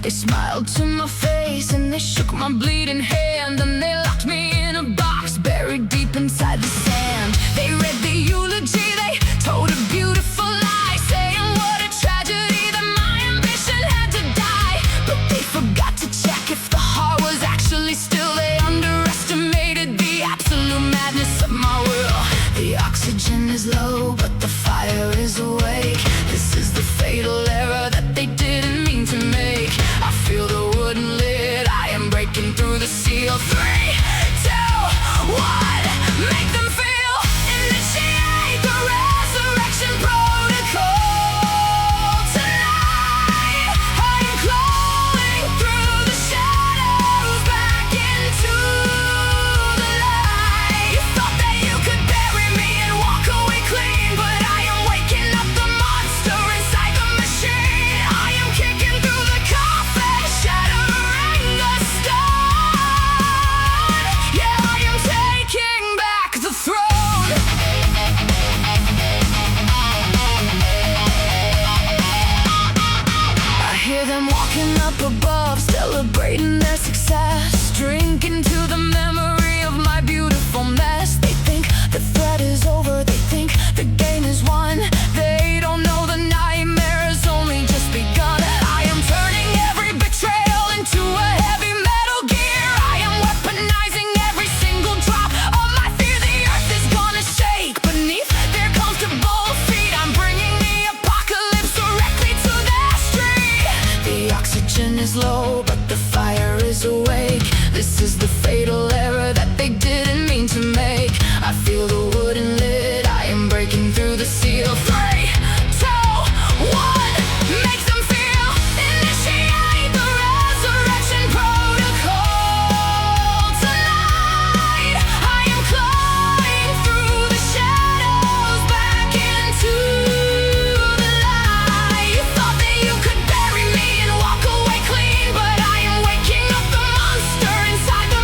They smiled to my face and they shook my bleeding hand, and they locked me in a box buried deep inside the sand. They read the eulogy, they told a beautiful lie, saying what a tragedy that my ambition had to die. But they forgot to check if the heart was actually still. They underestimated the absolute madness of my will. The oxygen is low, but the fire is awake. This is the fatal error that they didn't mean to make. I feel the wooden lid, I am breaking through the seal. 3, 2, 1, make them feel. Initiate the resurrection protocol. Tonight, I am crawling through the shadows back into the light. You thought that you could bury me and walk away clean, but I am waking up the monster inside the machine. I am kicking through the coffin, shattering the stone. Yeah, I am taking back the throne. I hear them walking up above, celebrating their success, drinking to the memory of my beautiful mess. They think the threat is over, they think the game is won. They don't know the nightmare has only just begun. I am turning every betrayal into a heavy metal gear. I am weaponizing every single drop of my fear. The earth is gonna shake beneath their comfortable feet. I'm bringing the apocalypse directly to their street. The oxygen is low, but the fire is awake. This is the fatal error that they didn't mean to make. I feel the wooden lid, I am breaking through the seal. 3, 2, 1, make them feel. Initiate the resurrection protocol. Tonight, I am climbing through the shadows back into the light. You thought that you could bury me and walk away clean, but I am waking up the monster inside the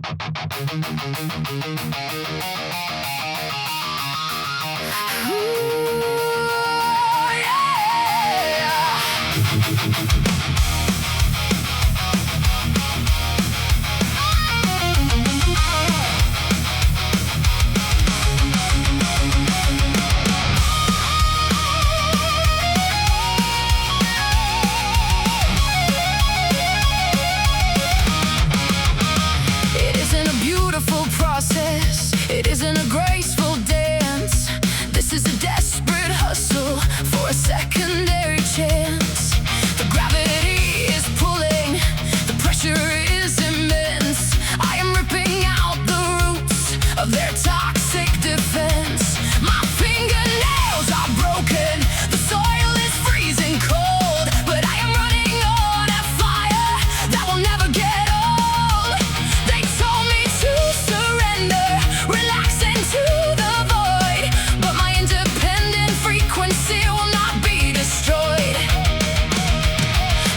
It isn't a beautiful process, it isn't a graceful dance. This is a desperate hustle for a secondary chance. The gravity is pulling, the pressure is immense. I am ripping out the roots of their toxic defense. My fingernails are broken, the soil is freezing cold, but I am running on a fire that will never get old. They told me to surrender, relax into the void, but my independent frequency will not be destroyed.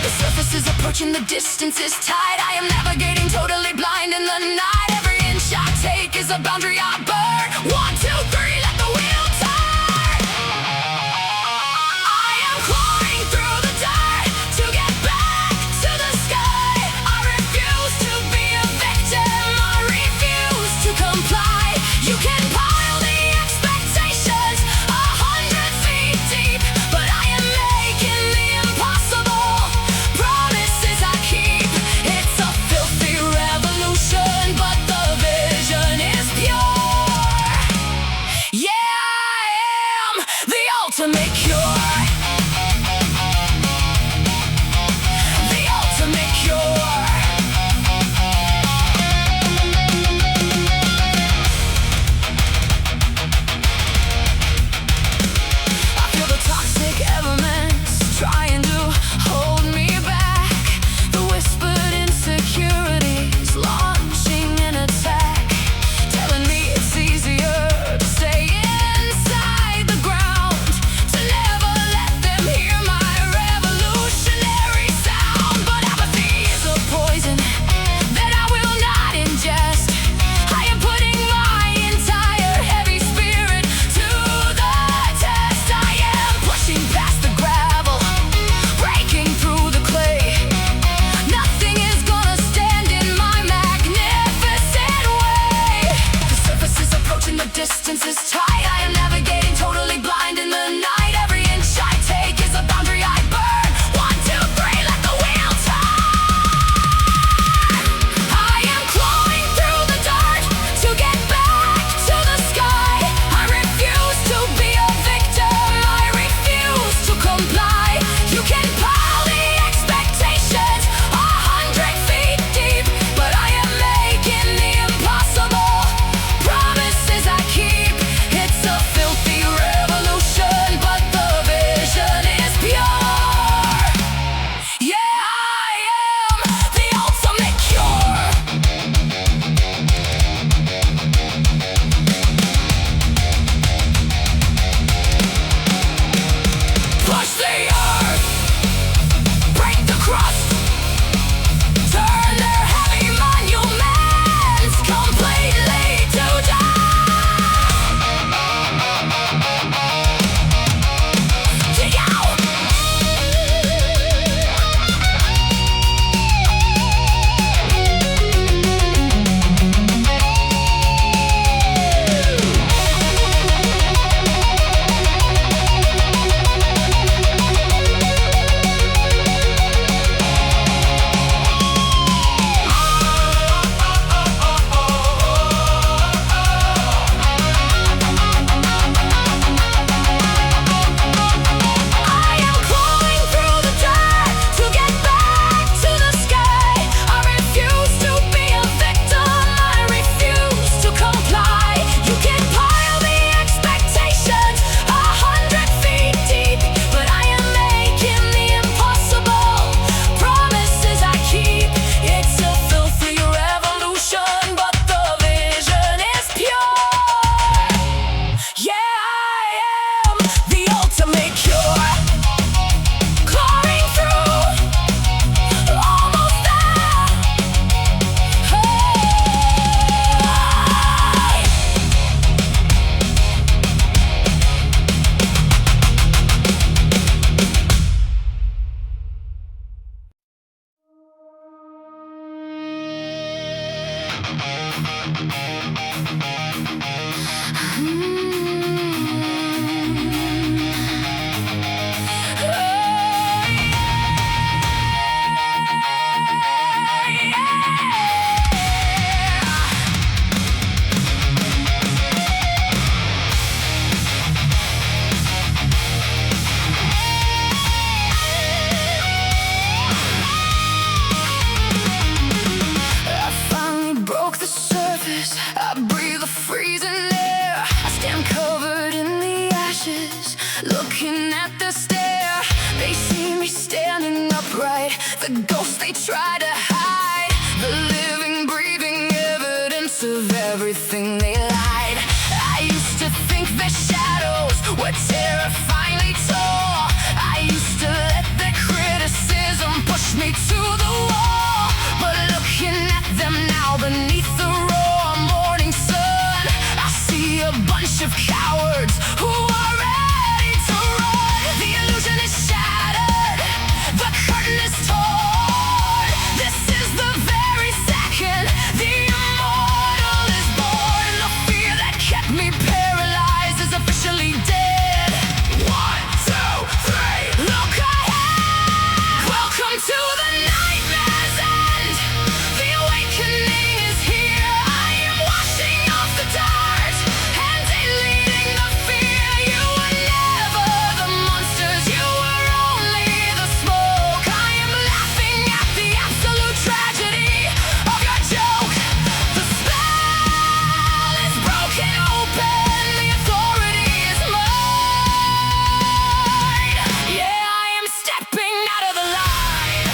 The surface is approaching, the distance is tight. I am navigating totally blind in the night. Every inch I take is a boundary I burn. 1, 2, 3, let the wheel turn. I am clawing through the dirt to get back to the sky. I refuse to be a victim, I refuse to comply. You can pile the expectations 100 feet deep, but I am making the impossible promises I keep. It's a filthy revolution, but the vision is pure. Yeah, I am the ultimate cure. The ultimate cure. I feel the toxic elements trying to hold me back. The whispered insecurities launching an attack, telling me it's easier to stay inside the ground, to never looking at the stare. They see me standing upright, the ghosts they try to hide, the living, breathing evidence of everything they lied. I used to think their shadows were terrifyingly tall. I used to let their criticism push me to the wall. But looking at them now beneath the raw morning sun, I see a bunch of cowards who are ready to run. The illusion is shattered, the curtain is torn. This is the very second the immortal is born. The fear that kept me paralyzed is officially dead. 1, 2, 3, look ahead. Welcome to the nightmare's end. The awakening is here. I am washing off the dirt and deleting the fear. You were never the monsters, you were only the smoke. I am laughing at the absolute tragedy of your joke. The spell is broken open, the authority is mine. Yeah, I am stepping out of the line.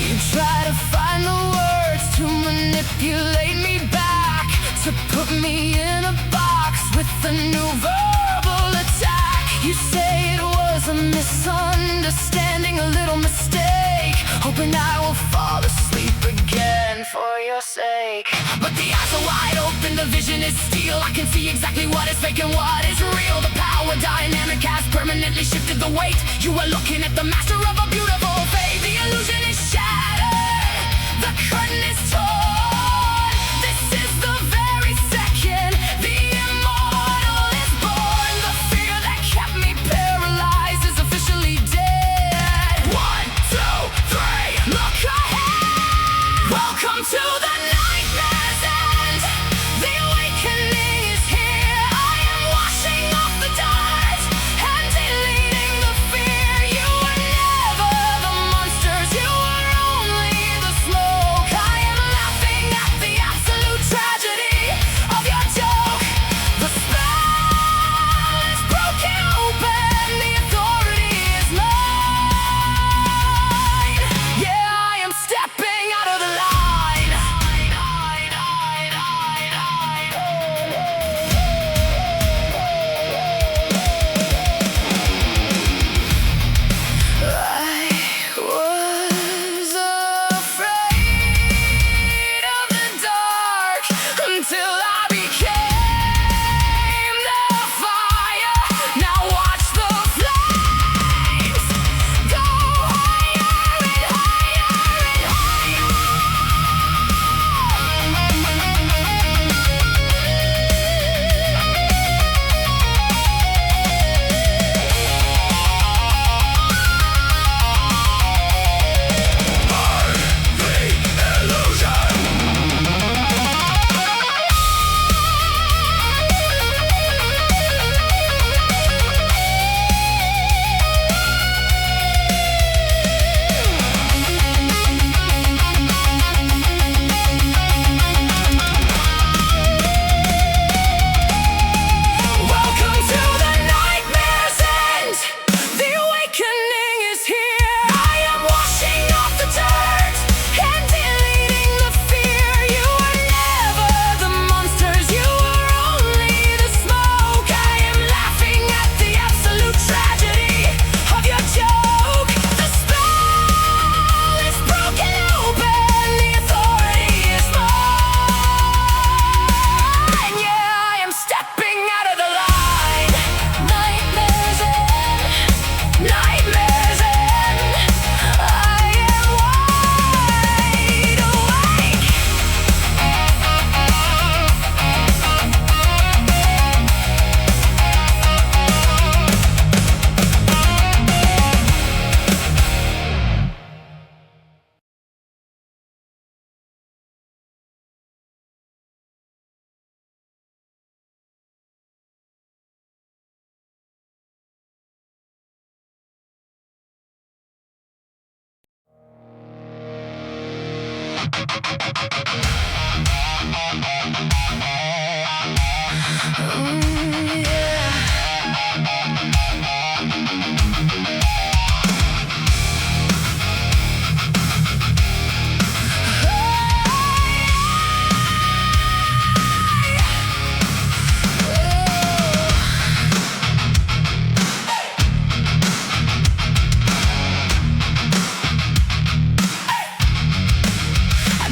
You try to find the words to manipulate me back, to put me in a box with a new verbal attack. You say it was a misunderstanding, a little mistake, hoping I will fall asleep again for your sake. But the eyes are wide open, the vision is steel. I can see exactly what is fake and what is real. The power dynamic has permanently shifted the weight. You are looking at the master of a beautiful fate. The illusion is shattered, the curtain is torn. This is the very second the immortal is born. The fear that kept me paralyzed is officially dead. 1, 2, 3, look ahead. Welcome to the nightmare's end. The awakening is here. I am washing off the dirt and deleting the fear. You were never the monsters, you were only the smoke. I am laughing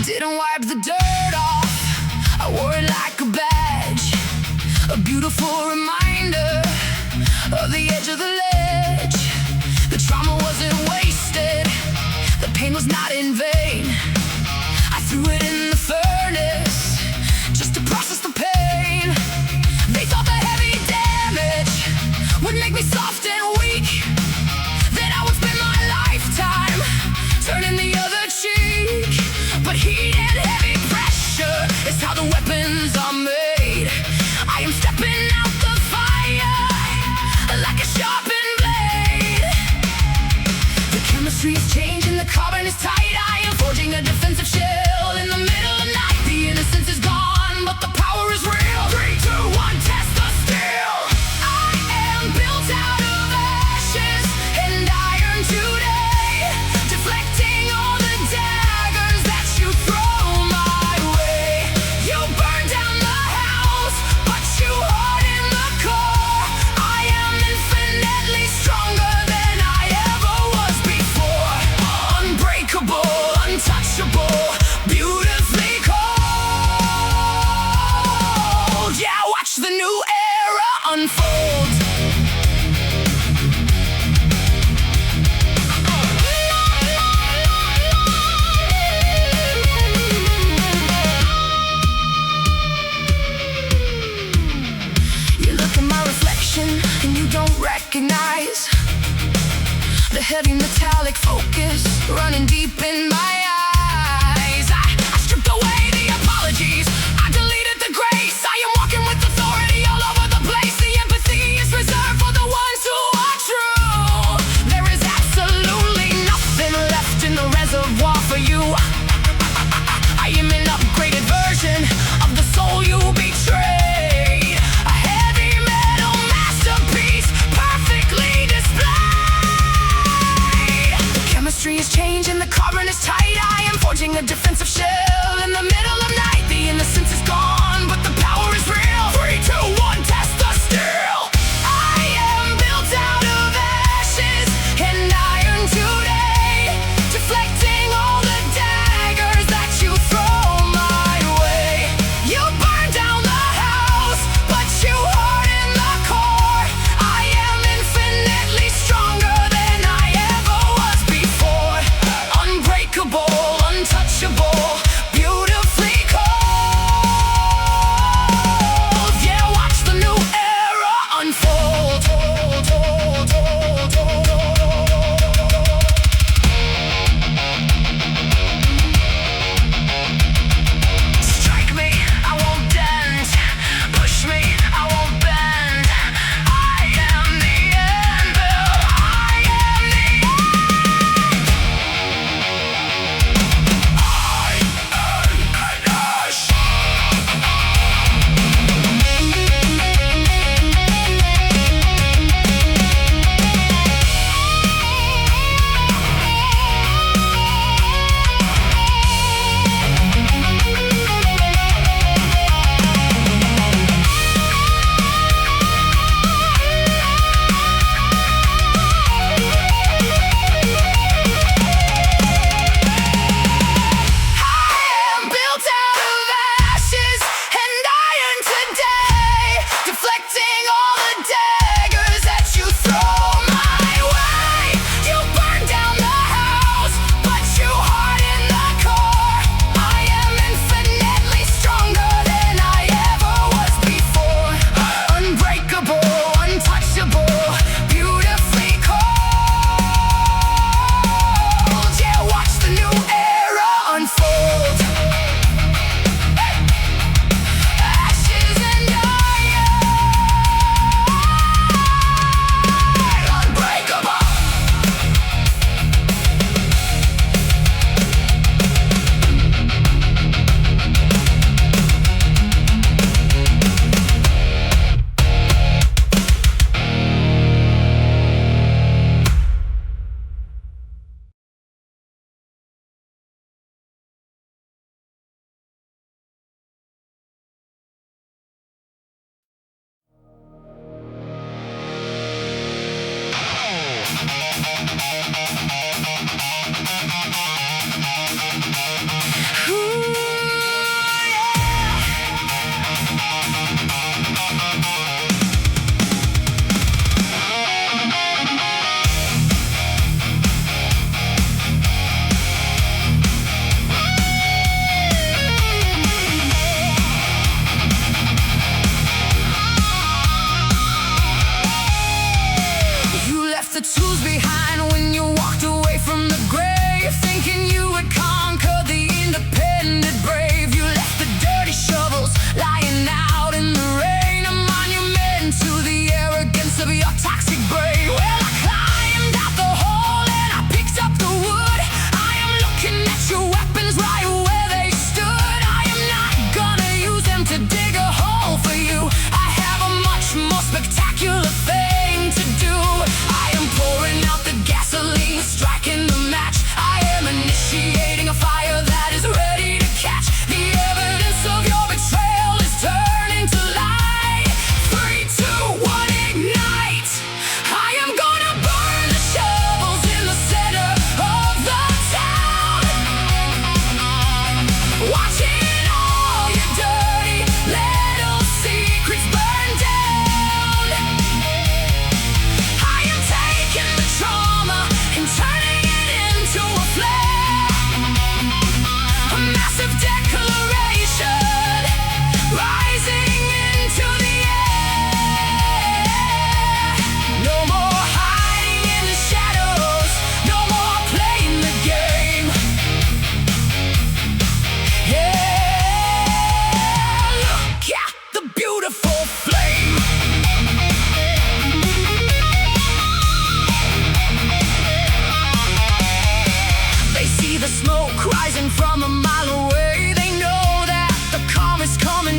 Didn't wipe the dirt off, I wore it like a badge, a beautiful reminder of the edge of the ledge. The trauma wasn't wasted, the pain was not in vain. I threw it in the furnace just to process the pain. They thought the heavy damage would make me soft and weak, that I would spend my lifetime turning the other cheek. But heat and heavy pressure is how the weapons are made. I am stepping out the fire like a sharpened blade. The chemistry is changing, the carbon is tight. I am forging a defensive shell in the middle of night. The innocence is gone, but the power is real. 3, 2, 1, test the steel. I am built out of ashes and iron today, deflecting all the daggers that you throw my way. You burn down the house, but you harden the core. I am infinitely stronger than I ever was before. Unbreakable, untouchable, beautifully cold. Yeah, watch the new era unfold. You look at my reflection and you don't recognize the heavy metallic focus running deep in my eyes. I stripped away the apologies, I deleted the grace. I am walking with authority all over the place. The empathy is reserved for the ones who are true. There is absolutely nothing left in the reservoir for you. I am an upgraded version of the soul you betrayed. A heavy metal masterpiece, perfectly displayed. The chemistry is changing, the carbon is tight.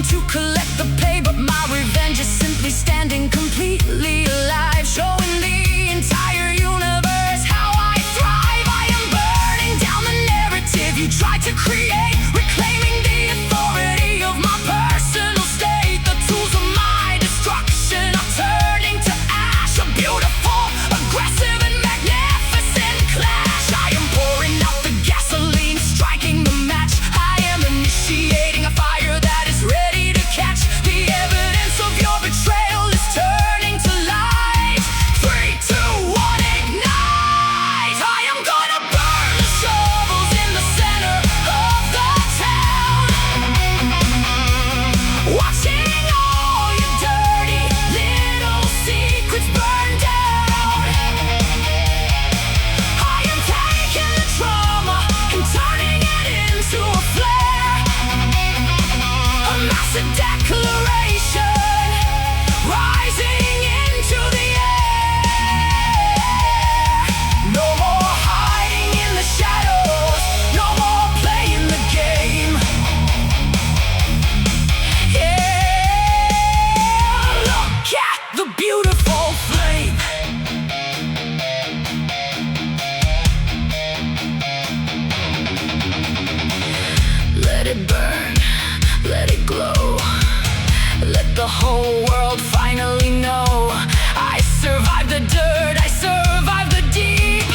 to collect the pay, but my revenge is simply standing completely alive, showing the entire universe how I thrive. I am burning down the narrative you tried to create, reclaiming the authority of my personal state. The tools of my destruction are turning to ash, a beautiful, aggressive, and magnificent clash. I am pouring out the gasoline, striking the match. I am initiating a fire that is ready to catch. The evidence of your betrayal is turning to light. 3, 2, 1, ignite! I am gonna burn the shovels in the center of the town, watching all your dirty little secrets burn down. I am taking the trauma and turning it into a flare, a massive declaration rising into the air. No more hiding in the shadows, no more playing the game. Yeah, look at the beautiful flame. Let it burn, let it glow. Let the whole world finally know I survived the dirt, I survived the deep.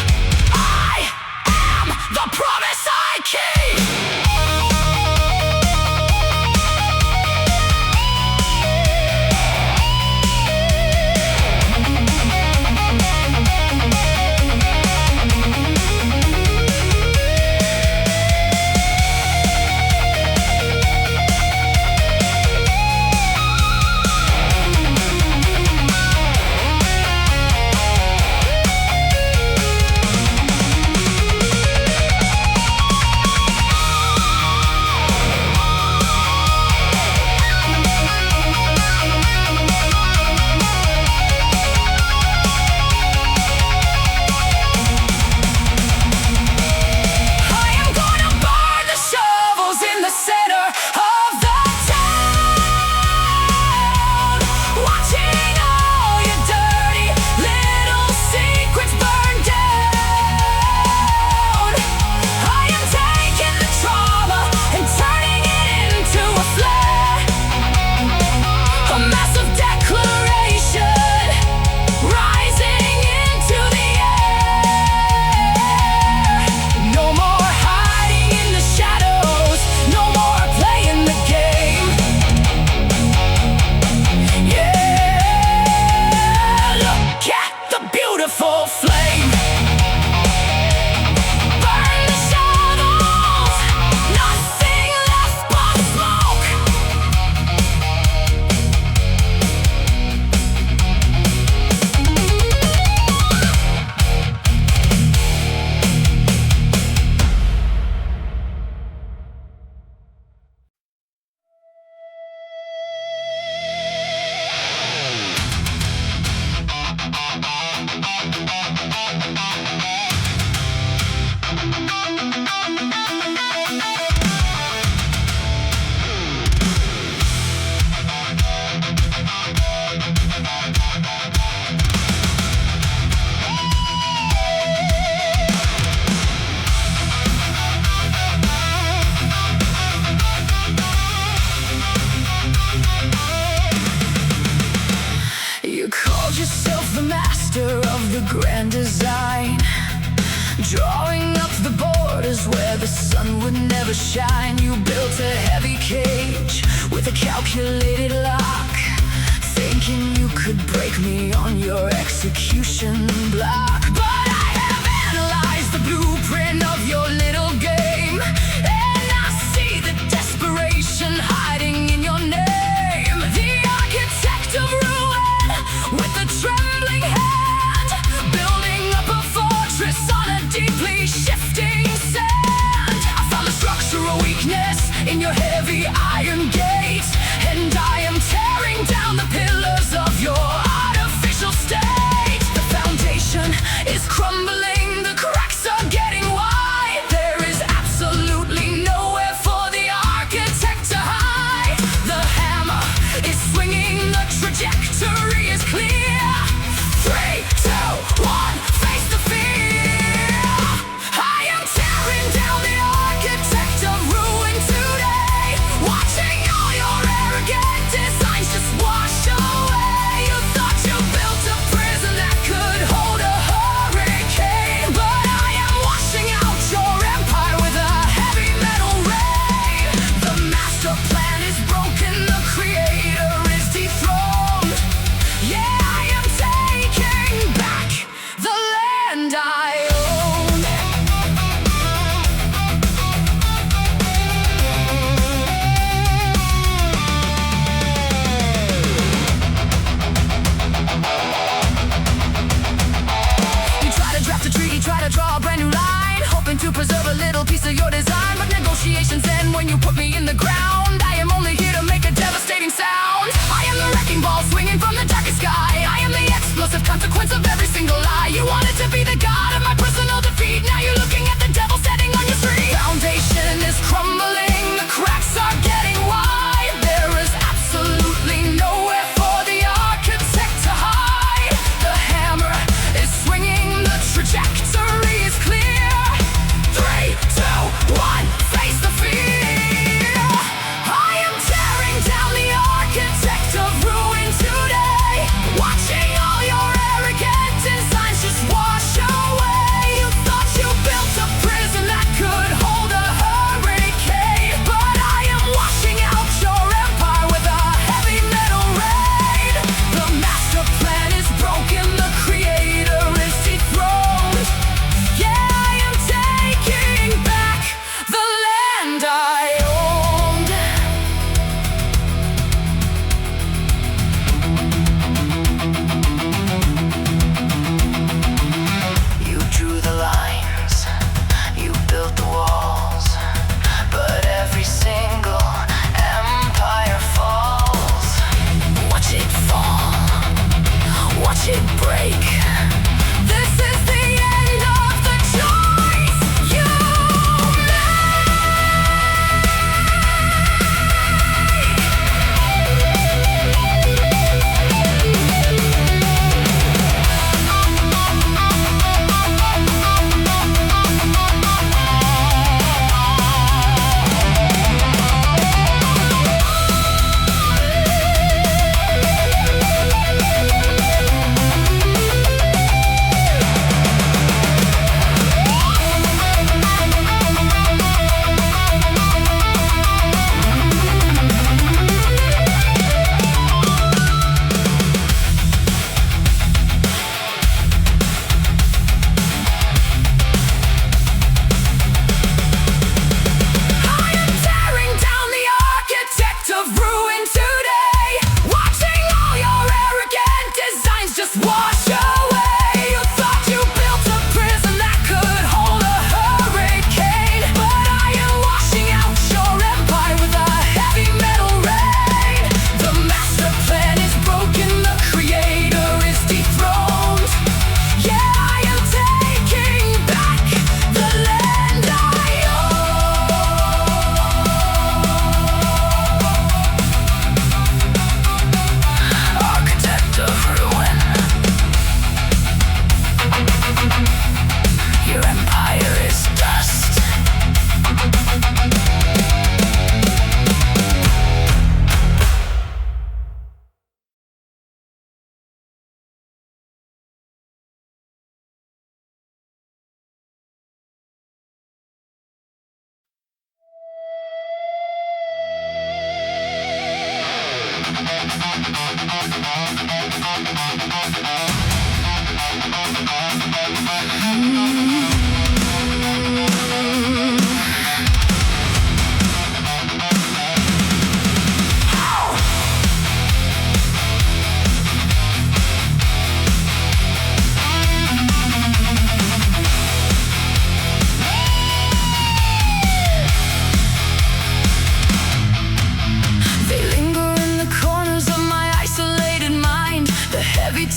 I am the promise I keep. Beautiful flame. Burn the shovels, nothing left but smoke. You called yourself the master of the grand design, drawing up the borders where the sun would never shine. You built a heavy cage with a calculated lock, thinking you could break me on your execution block. But I have analyzed the blueprint of your little game, and I see the desperation hiding in your name. The architect of ruin with a trembling hand, building up a fortress on a deeply shifting sand. I found a structural weakness in your heavy iron gate, and I am tearing down the pillars of your artificial state. The foundation is crumbling, the cracks are getting wide. There is absolutely nowhere for the architect to hide. The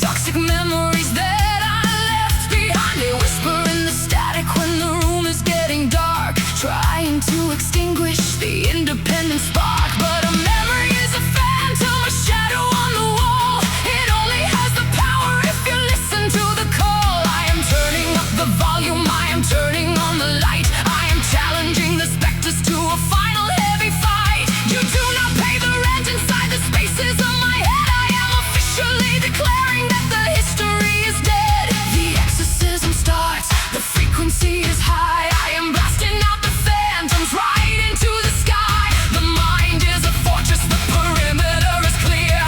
Toxic memories that I left behind. They whisper in the static when the room is getting dark, trying to extinguish the independent spark. But a memory is a phantom, a shadow on the wall. It only has the power if you listen to the call. I am turning up the volume, I am turning on the light. I am challenging the specters to a final heavy fight. You do not pay the rent inside the spaces of my head. I am officially declaring that the history is dead. The exorcism starts, the frequency is high. I am blasting out the phantoms right into the sky. The mind is a fortress, the perimeter is clear.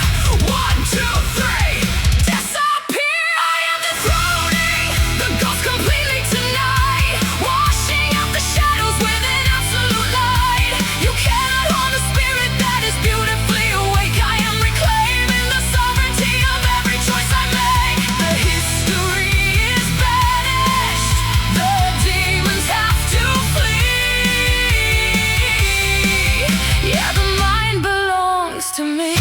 1, 2, 3, disappear. I am dethroning the ghost completely tonight, washing out the shadows with an absolute light. You cannot harm the spirit that is beautifully awake. I am reclaiming the sovereignty of every choice I make. The history is banished, the demons have to flee. Yeah, the mind belongs to me.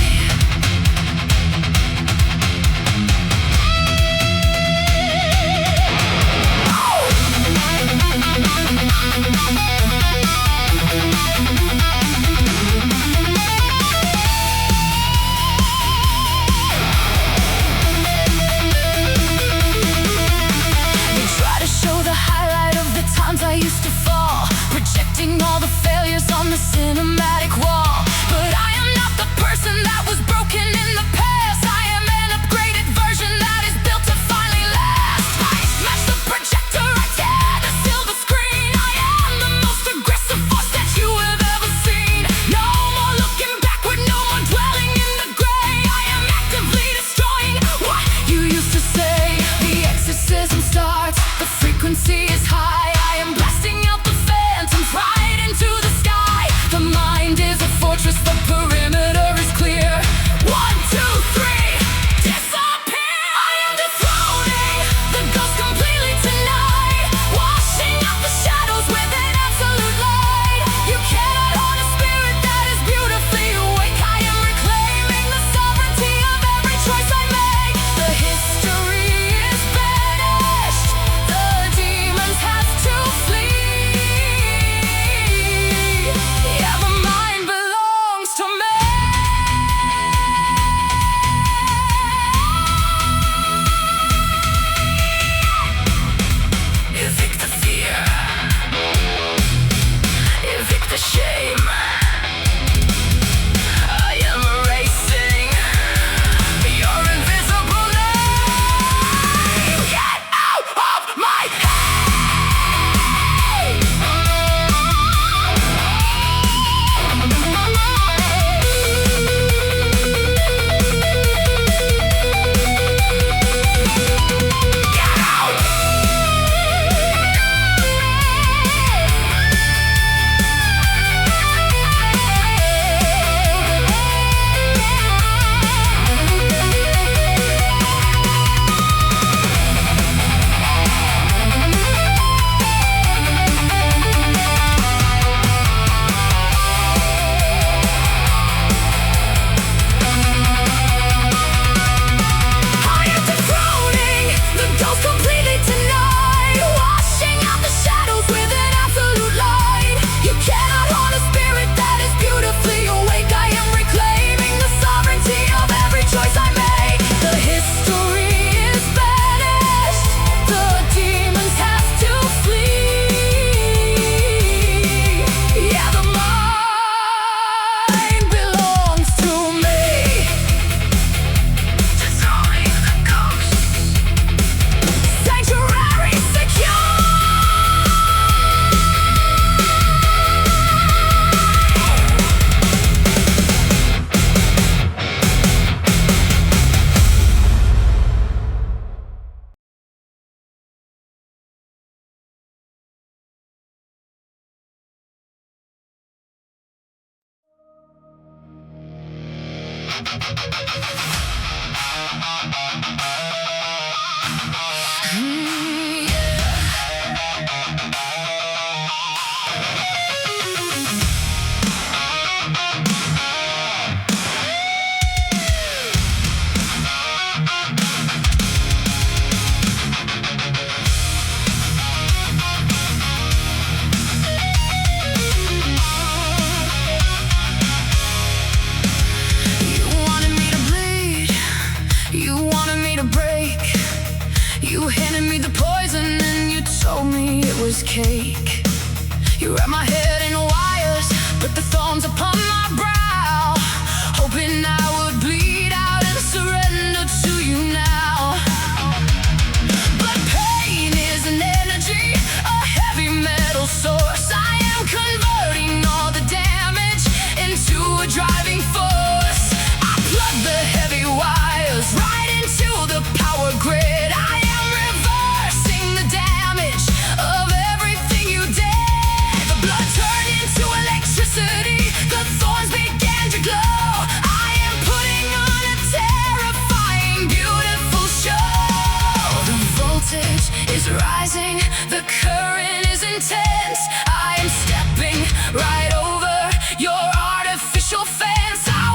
You handed me the poison and you told me it was cake. You wrapped my head in wires, put the thorns upon my brow, hoping I would bleed out and surrender to you now. But pain is an energy, a heavy metal source. I am converting all the damage into a driving force. I plug the heavy wires right into the power grid. The thorns began to glow. I am putting on a terrifying, beautiful show. The voltage is rising, the current is intense. I am stepping right over your artificial fence. I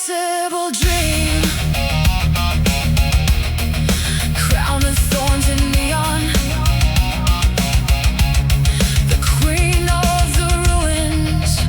impossible dream. Crown of thorns and neon, the queen of the ruins.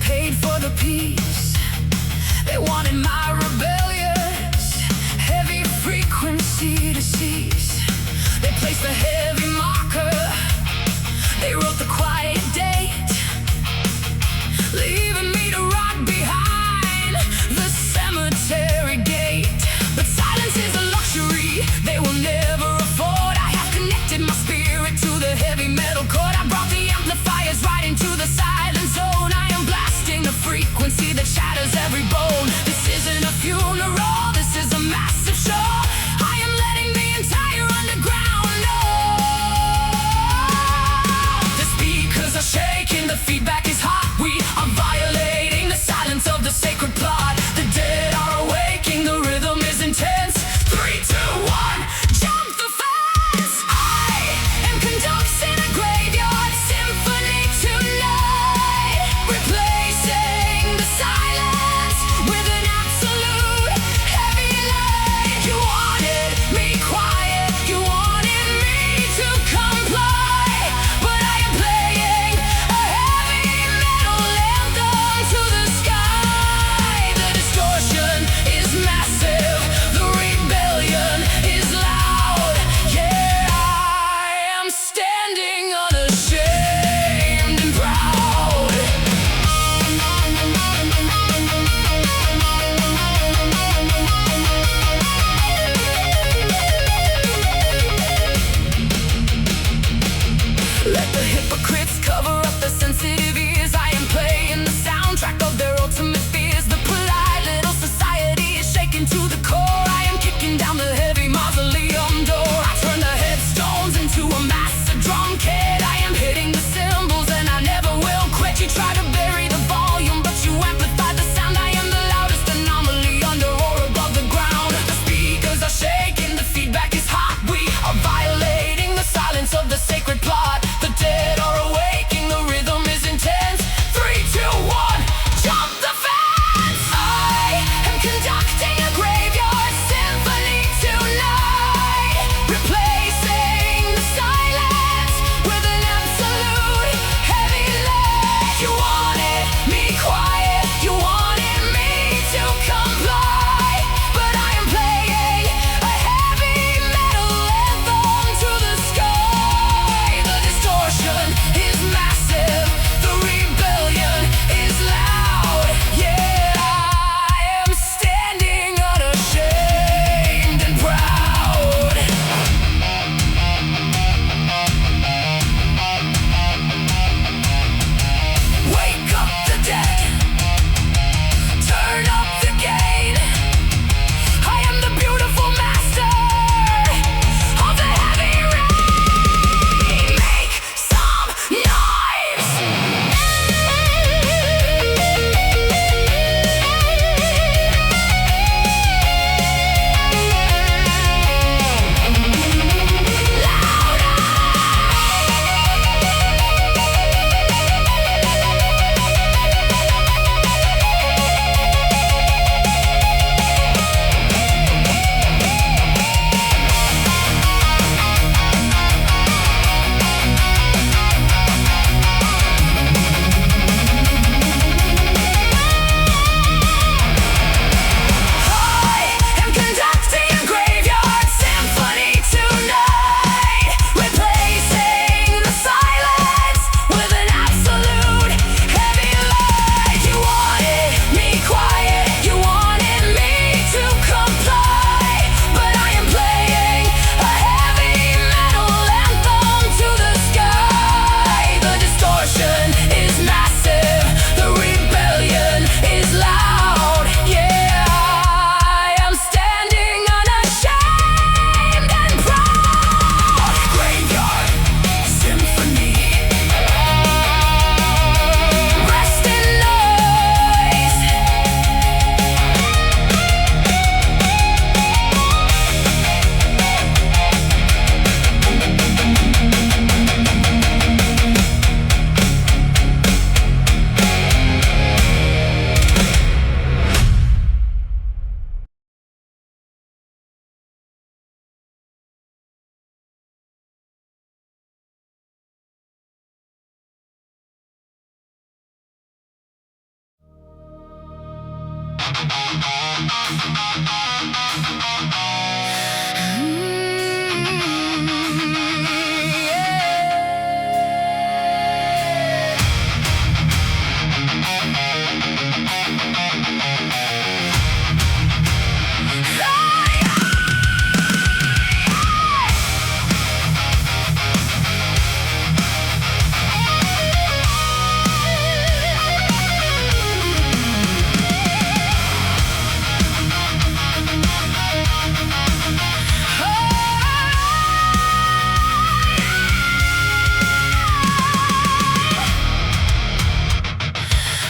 Paid for the peace. They wanted my rebellious, heavy frequency to cease. They placed the heavy marker. They wrote the quiet date, leaving me to rot behind the cemetery gate. But silence is a luxury they will never afford. I have connected my spirit to the heavy metal cord. I brought the amplifiers right into the silent zone. I am blasting the frequency that shatters every bone. This isn't a funeral, this is a massive show. I am letting the entire underground know. The speakers are shaking, the feedback is hot. We are violating the silence of the sacred plot. The dead are awaking, the rhythm is intense. 3, 2, 1, jump the fence. I am conducting a graveyard symphony tonight, replacing the silence with an absolute heavy light. You wanted me quiet, you wanted me to comply, but I am playing a heavy metal anthem to the sky. The distortion is massive, the rebellion is loud. Yeah, I am standing unashamed and proud. Let the hypocrites cover up the sensitive ears. I am playing the soundtrack of their ultimate fears. The polite little society is shaken to the core. I am kicking down the heavy mausoleum door. I turn the headstones into a massive drum kit. I am hitting the cymbals and I never will quit. You try to bury the volume, but you amplify the sound. I am the loudest anomaly under or above the ground. The speakers are shaking, the feedback is hot. We are violating the silence of the sacred plot. The dead are awaking, the rhythm is intense. 3, 2, 1, jump!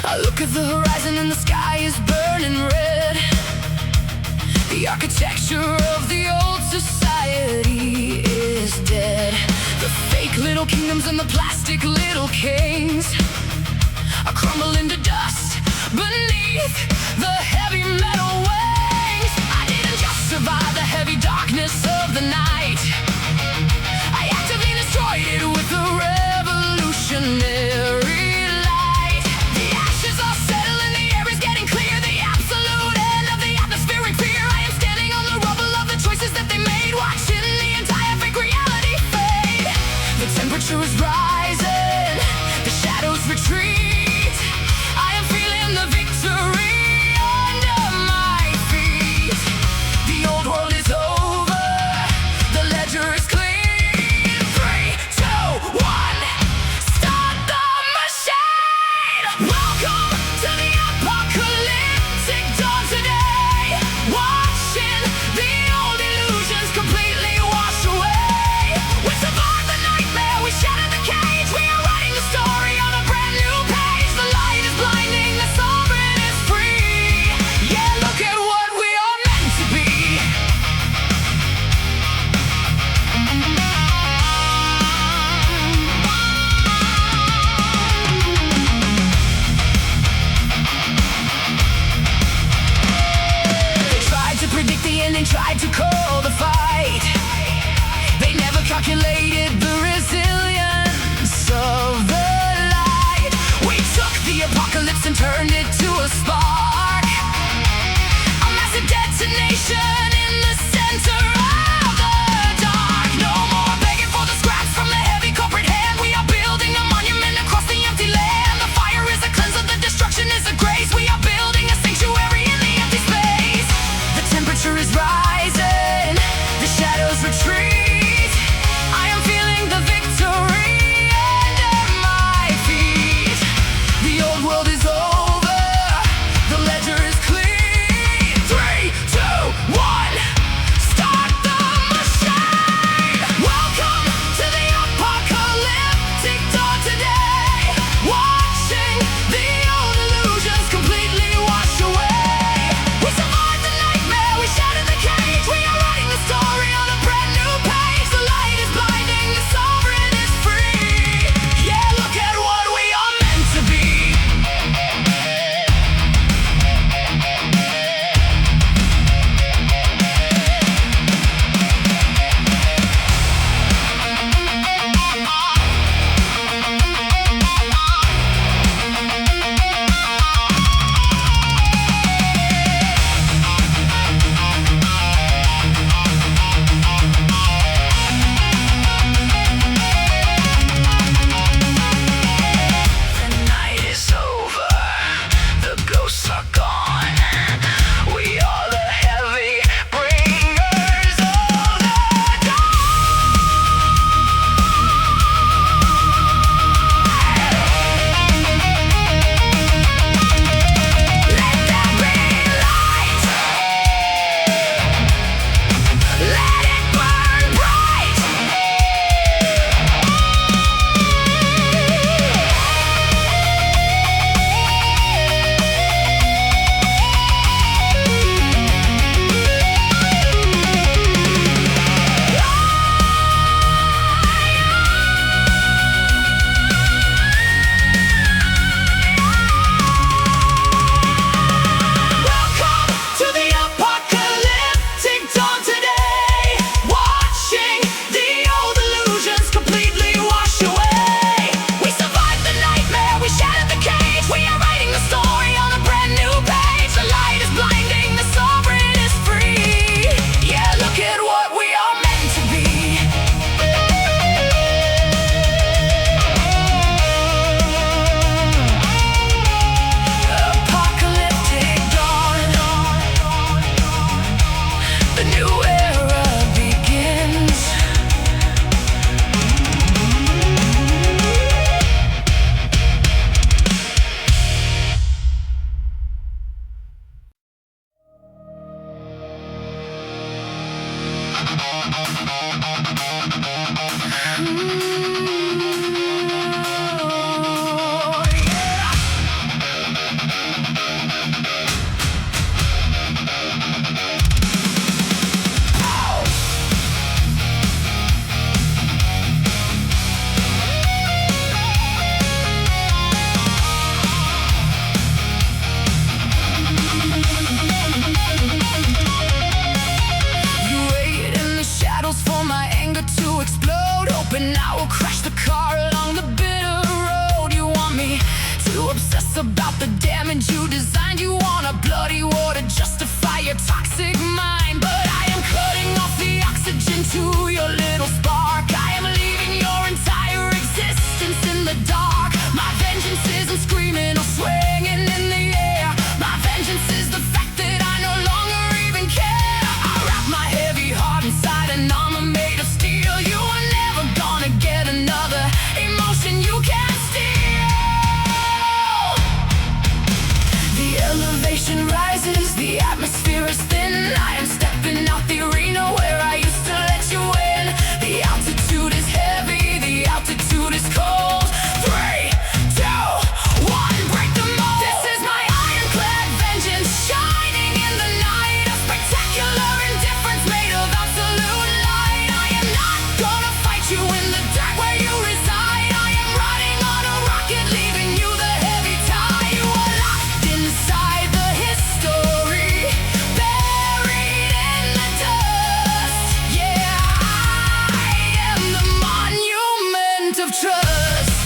I look at the horizon and the sky is burning red. The architecture of the old society is dead. The fake little kingdoms and the plastic little kings are crumbling to dust beneath the heavy metal wings. I didn't just survive the heavy darkness of the night, I actively destroyed it with a revolutionary. Is rising, the shadows retreat. I am feeling the victory under my feet. The old world is over, the ledger is clean. 3, 2, 1, start the machine. Welcome to the apocalyptic dawn today. Watching the old illusions completely wash away. We survived the nightmare, we shattered the cage. We are writing the story on a brand new page. The light is blinding, the sovereign is free. Yeah, look at what we are meant to be. They tried to predict the ending, tried to call the fight. They never calculated the resilience of the light. We took the apocalypse and turned it to a spark, a massive detonation in the center of the dark. No more begging for the scraps from the heavy corporate hand. We are building a monument across the empty land. The fire is a cleanser, the destruction is a grace. We are building a sanctuary in the empty space. The temperature is rising, the shadows retreat. I am feeling the victory under my feet. The old world is over, the ledger is clean. 3, 2, 1. about the damage you designed. You want a bloody war to justify your toxic mind, but I am cutting off the oxygen to your little spark. I am leaving your entire existence in the dark. My vengeance isn't screaming or swinging in the air. My vengeance is the fact that I no longer even care. I wrap my heavy heart inside an armor made of steel. You are never gonna get another emotion you can't steal. The elevation rises, the atmosphere is thin. I am stepping out the arena where I used to let you in. The altitude is heavy, the altitude is cold. 3, 2, 1, break the mold. This is my ironclad vengeance, shining in the night. A spectacular indifference made of absolute light. I am not gonna fight you in the dirt where you reside. I am riding on a rocket, leaving you the heavy tie. You are locked inside the history, buried in the dust. Yeah, I am the monument of trust.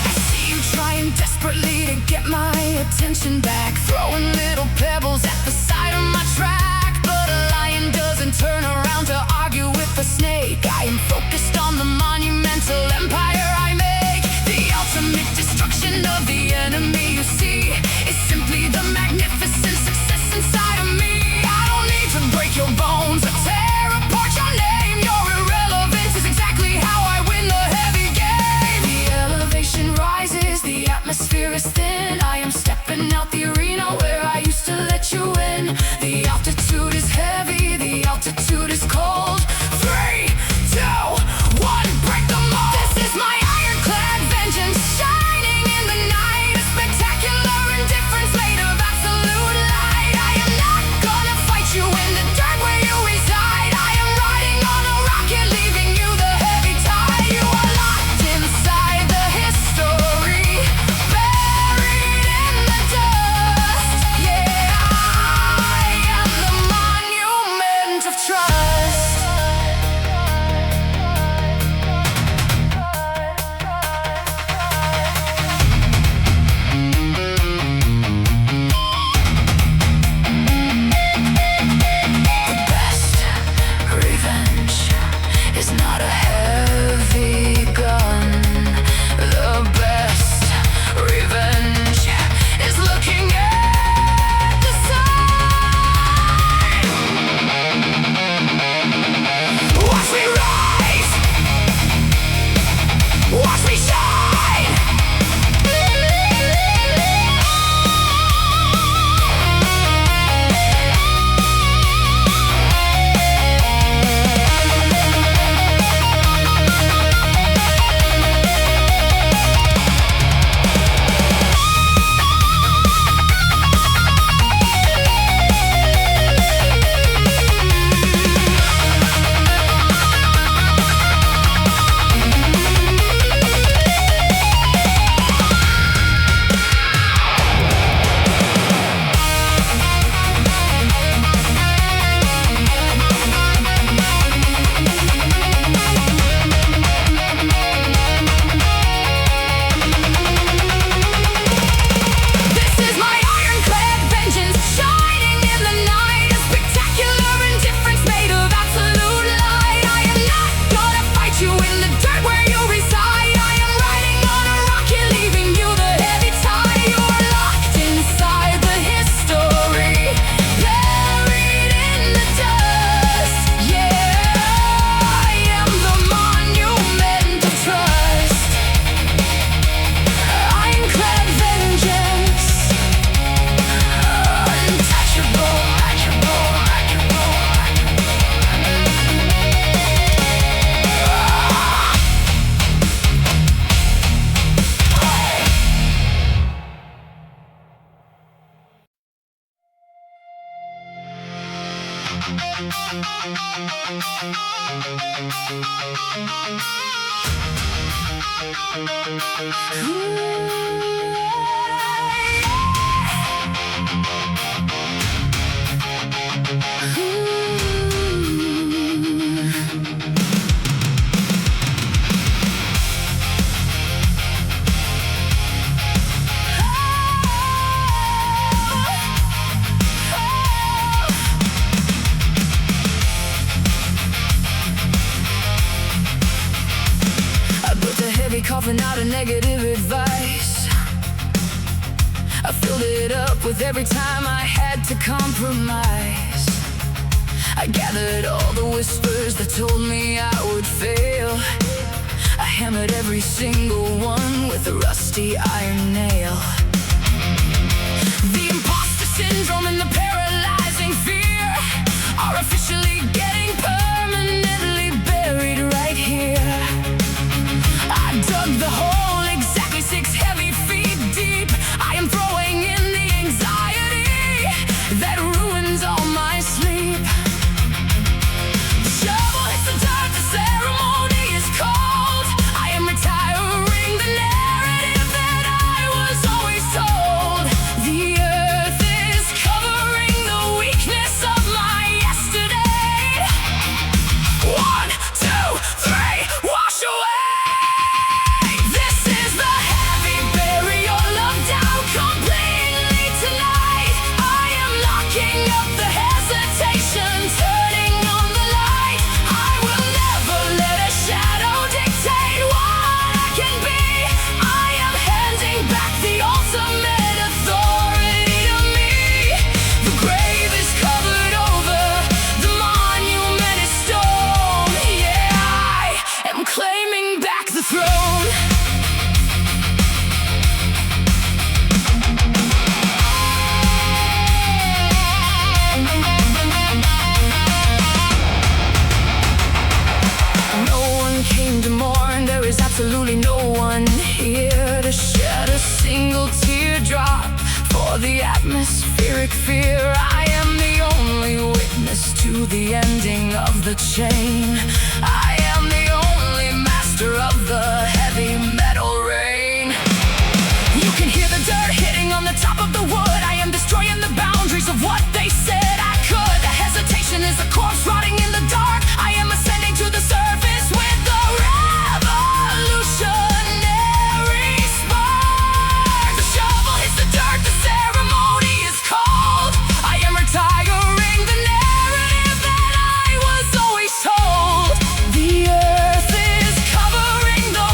I see you trying desperately to get my attention back, throwing little pebbles at the side of my track. But a lion doesn't turn around to argue with a snake. I am focused on the monumental empire I make. The ultimate destruction of the enemy you see is simply the magnificent success inside of me. I don't need to break your bones or tear apart your name. Your irrelevance is exactly how I win the heavy game. The elevation rises, the atmosphere is thin. I am stepping out the arena where I used to let you in. The altitude is heavy, the altitude is cold. 3, 2, 1, break the mold. This is my ironclad vengeance, shining in the night. A spectacular indifference made of absolute light. I am not gonna fight you in the dirt where you reside. I am riding on a rocket, leaving you the heavy tie. You are locked inside the history, buried in the dust. Yeah, I am the monument of trust. The best revenge is not a heavy gun. The best revenge is looking at the sun. Watch me rise, watch me shine. This is my ironclad vengeance, shining in the night. A spectacular indifference made of absolute light. I am not gonna fight you in the dirt where you reside. I am riding on a rocket, leaving you the heavy tie. You are locked inside the history, buried in the dust. Yeah, I am the monument of trust. Ironclad vengeance, untouchable, untouchable, untouchable. I filled it up with every time I had to compromise. I gathered all the whispers that told me I would fail. I hammered every single one with a rusty iron nail. The imposter syndrome and the paralyzing fear are officially getting permanently buried right here. I dug the hole exactly 6 heavy feet deep. I am throwing in the anxiety that ruins all my sleep. The shovel hits the dirt, the ceremony is cold. I am retiring the narrative that I was always told. The earth is covering the weakness of my yesterday. 1, 2, 3, wash away. This is the heavy burial of doubt completely tonight. I am locking up the hesitation, turning on the light. I will never let a shadow dictate what I can be. I am handing back the ultimate authority to me. The grave is covered over, the monument is stone. Yeah, I am claiming back the throne. No one came to mourn, there is absolutely no one here to shed a single teardrop for the atmospheric fear. I am the only witness to the ending of the chain. I am the only master of the heavy metal rain. You can hear the dirt hitting on the top of the wood. I am destroying the boundaries of what they said I could. The hesitation is a corpse rotting in the dark. I am ascending to the surface with the revolutionary spark. The shovel hits the dirt, the ceremony is cold. I am retiring the narrative that I was always told. The earth is covering the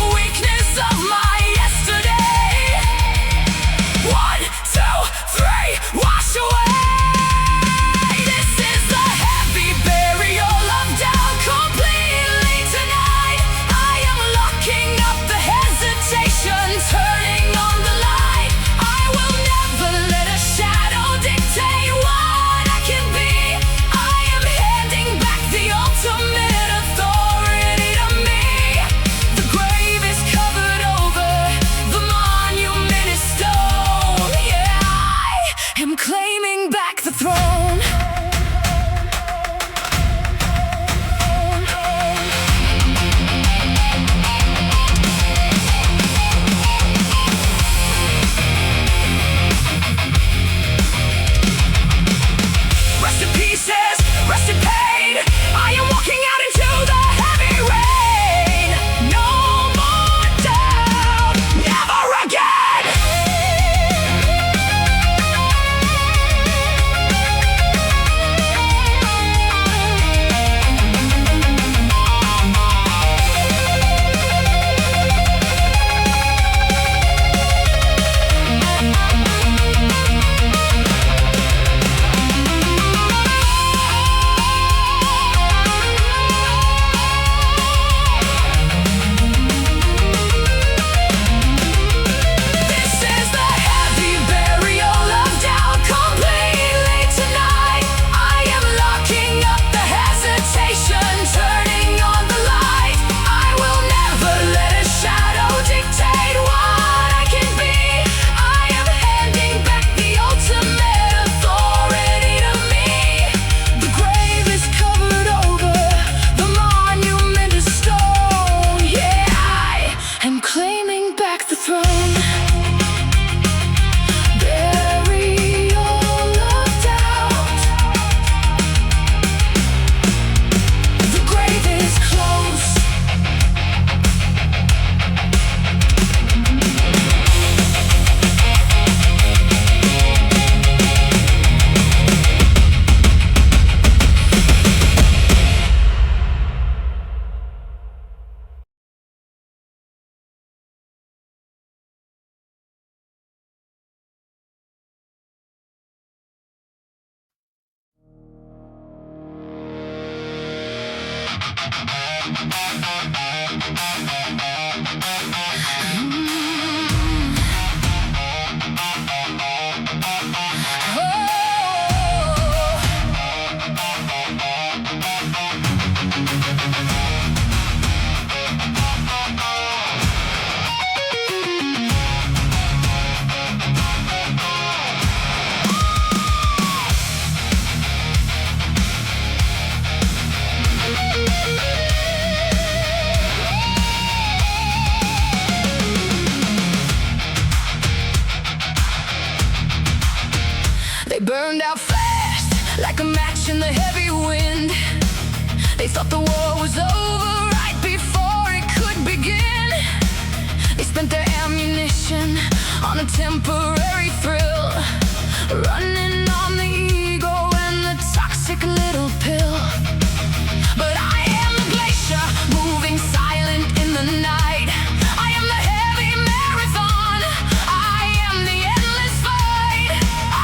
They burned out fast, like a match in the heavy wind. They thought the war was over right before it could begin. They spent their ammunition on a temporary thrill, running on the ego and the toxic little pill. But I am the glacier, moving silent in the night. I am the heavy marathon, I am the endless fight.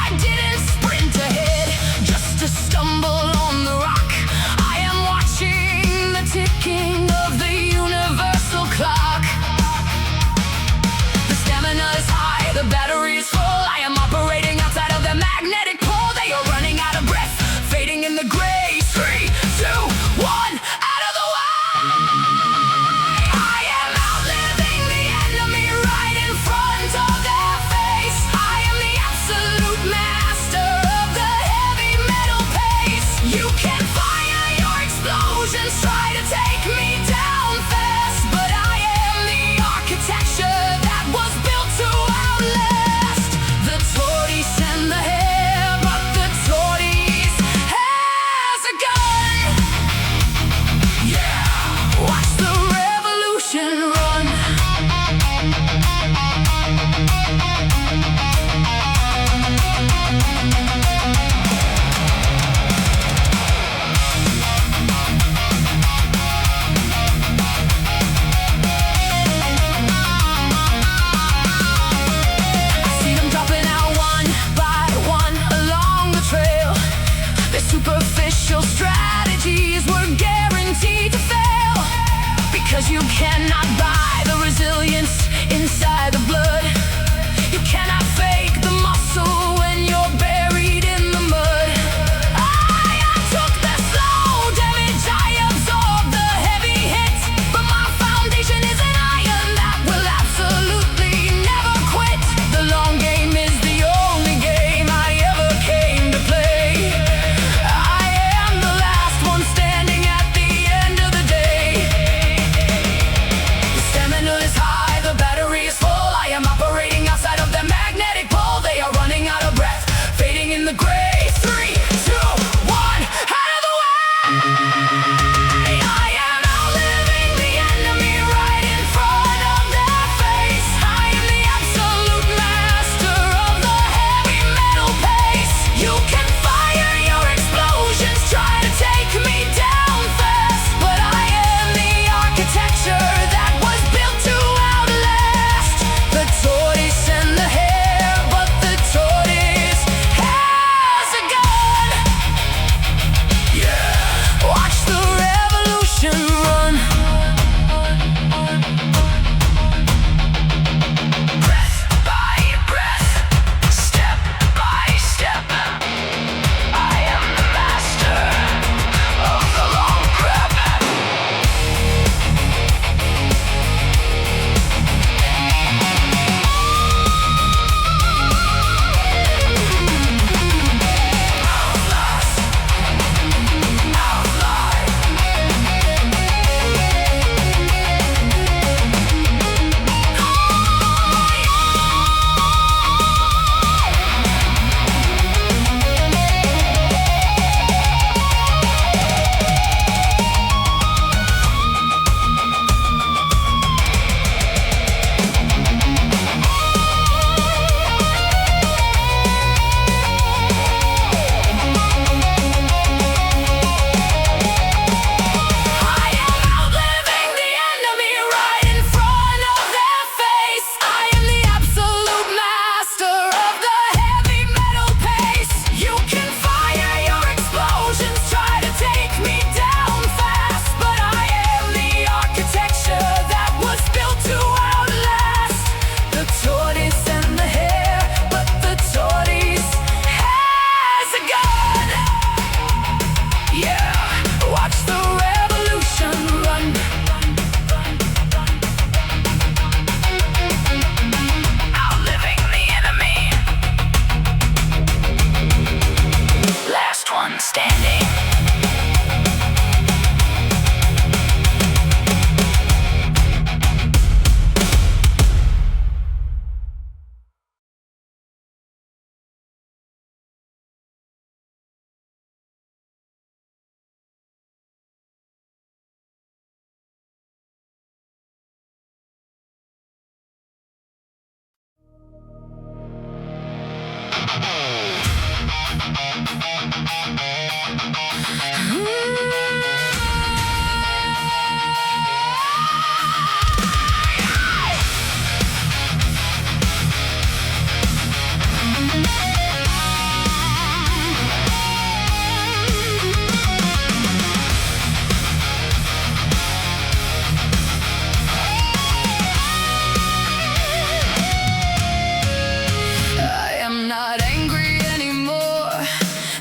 I didn't sprint ahead just to stumble on the rock. I am watching the ticking of the universal clock. The stamina is high, the battery is full. I am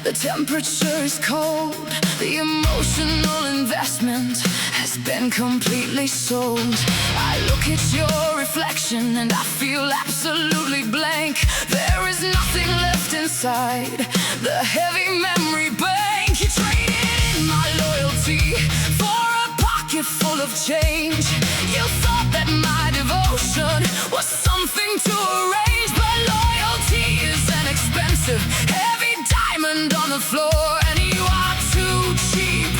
The temperature is cold, the emotional investment has been completely sold. I look at your reflection and I feel absolutely blank. There is nothing left inside the heavy memory bank. You traded in my loyalty for a pocket full of change. You thought that my devotion was something to arrange, but loyalty is an expensive, heavy diamond on the floor, and you are too cheap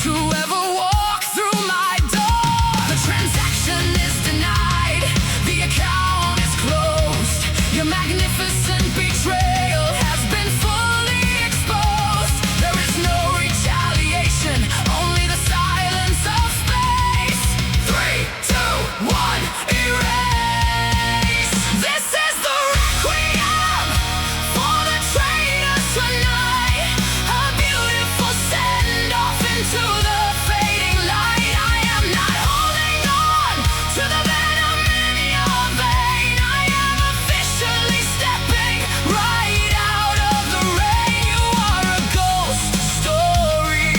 to ever walk through my door. The transaction is denied, the account is closed. Your magnificent betrayal has been fully exposed. There is no retaliation, only the silence of space. 3, 2, 1, erase. This is the requiem for the traitors tonight. A beautiful send-off into the fading light. I am not holding on to the venom in your vein. I am officially stepping right out of the rain. You are a ghost story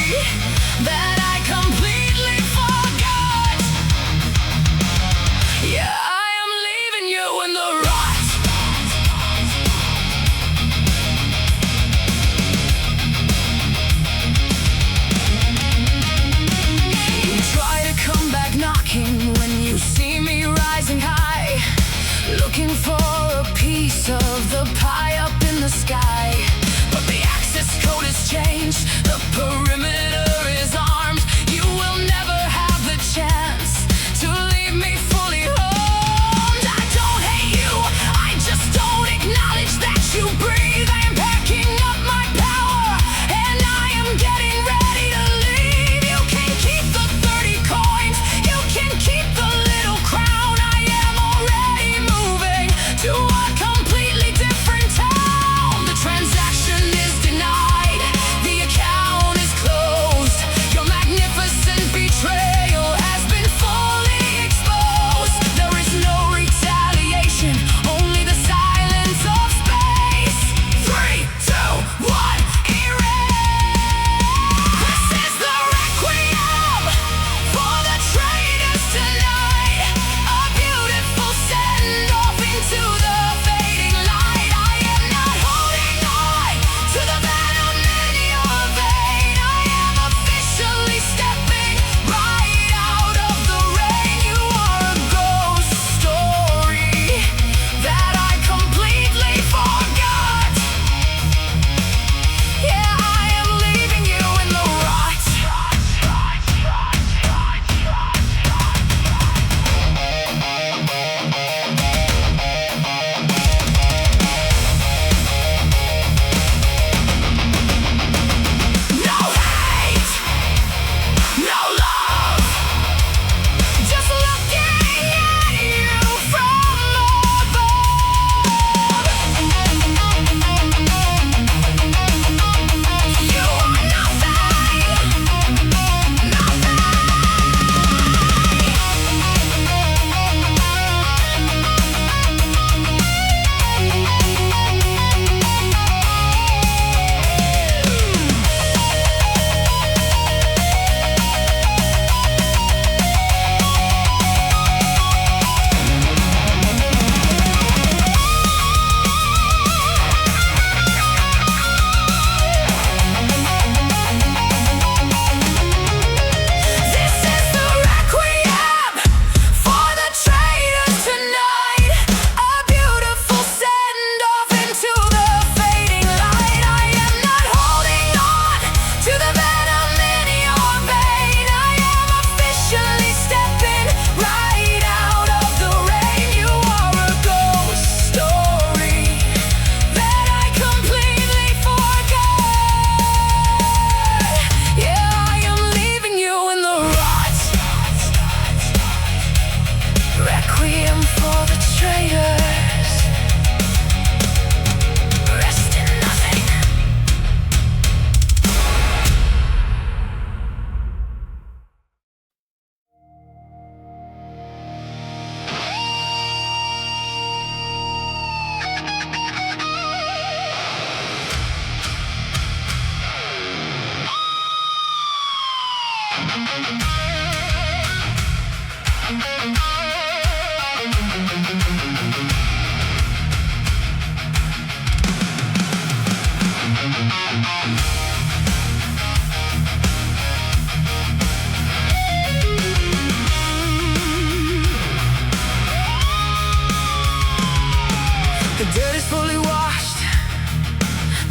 that I completely forgot. Yeah, I am leaving you in the rot. You try to come back knocking when you see me rising high, looking for a piece of the pie up in the sky. But the access code has changed, the perimeter is armed. You will never have the chance to leave me fully harmed. I don't hate you, I just don't acknowledge that you breathe. I am packing up my power and I am getting ready to leave. You can keep the 30 coins, you can keep the little crown. I am already moving to a completely different town. The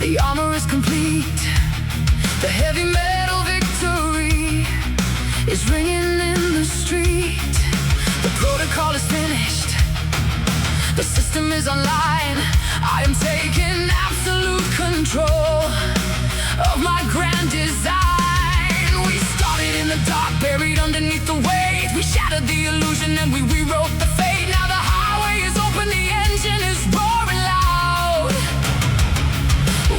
The armor is complete. The heavy metal victory is ringing in the street. The protocol is finished. The system is online. I am taking absolute control of my grand design. We started in the dark, buried underneath the weight. We shattered the illusion and we rewrote the fate. Now the highway is open, the engine is roaring loud.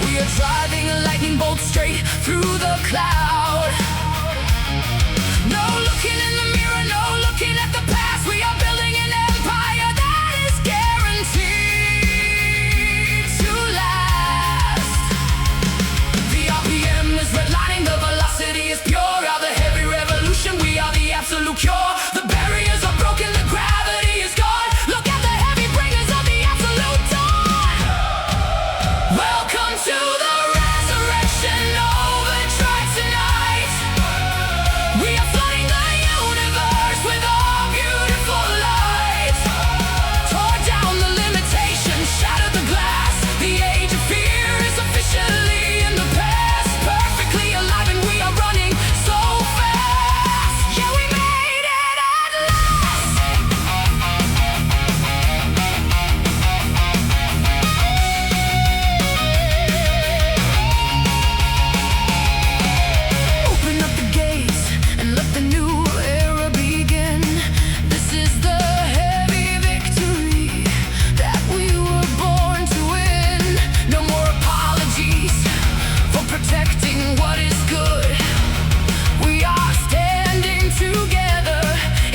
We are driving a lightning bolt straight through the cloud. No looking in the mirror, no looking at the past. We are building an empire that is guaranteed to last. The RPM is redlining, the velocity is pure. Are the heavy revolution, we are the absolute cure. The barriers are broken, the gravity is gone. Look at the heavy bringers of the absolute dawn. Welcome to the resurrection, overdrive tonight. We are flooding the universe with our beautiful light. Tore down the limitations, shattered the glass. The age of fear is officially in the past. Perfectly alive and we are running so fast. Yeah, we made it at last. Open up the gates and let the new era begin. This is the heavy victory that we were born to win. No more apologies for protecting what is good. We are standing together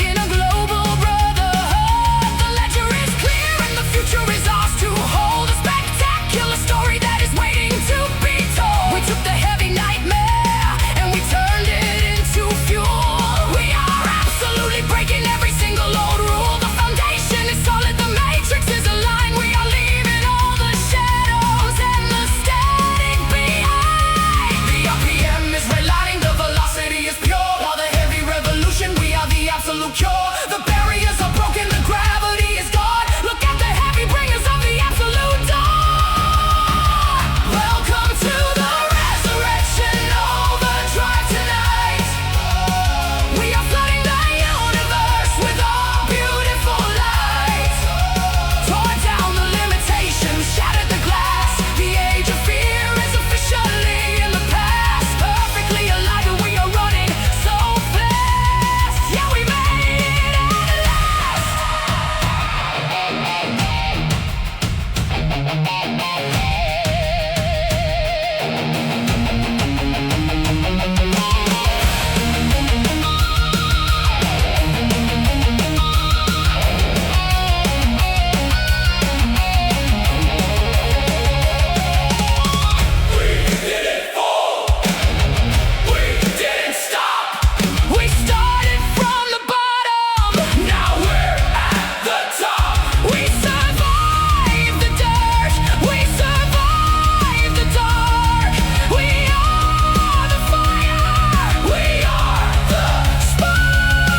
in a global brotherhood. The ledger is clear and the future is ours to hold. A spectacular story that is waiting to be told. We took the heavy nightmare and we turned it into fuel. We are absolutely breaking every single old rule. The foundation is solid, the matrix is aligned. We are leaving all the shadows and the static behind. The RPM is redlining, the velocity is pure. While the heavy revolution, we are the absolute cure. The barriers are broken, the gravity is gone. Look at the heavy bringers of the absolute dawn. Welcome to the resurrection, overdrive tonight. We are flooding the universe with our beautiful light. Tore down the limitations, shattered the glass. The age of fear is officially in the past. Perfectly alive and we are running so fast. Yeah, we made it at last. We didn't stop. We started from the bottom. Now we're at the top. We survived the dirt. We survived the dark. We are the fire. We are the spark.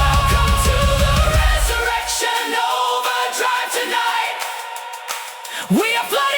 Welcome to the resurrection, overdrive tonight. We are flying.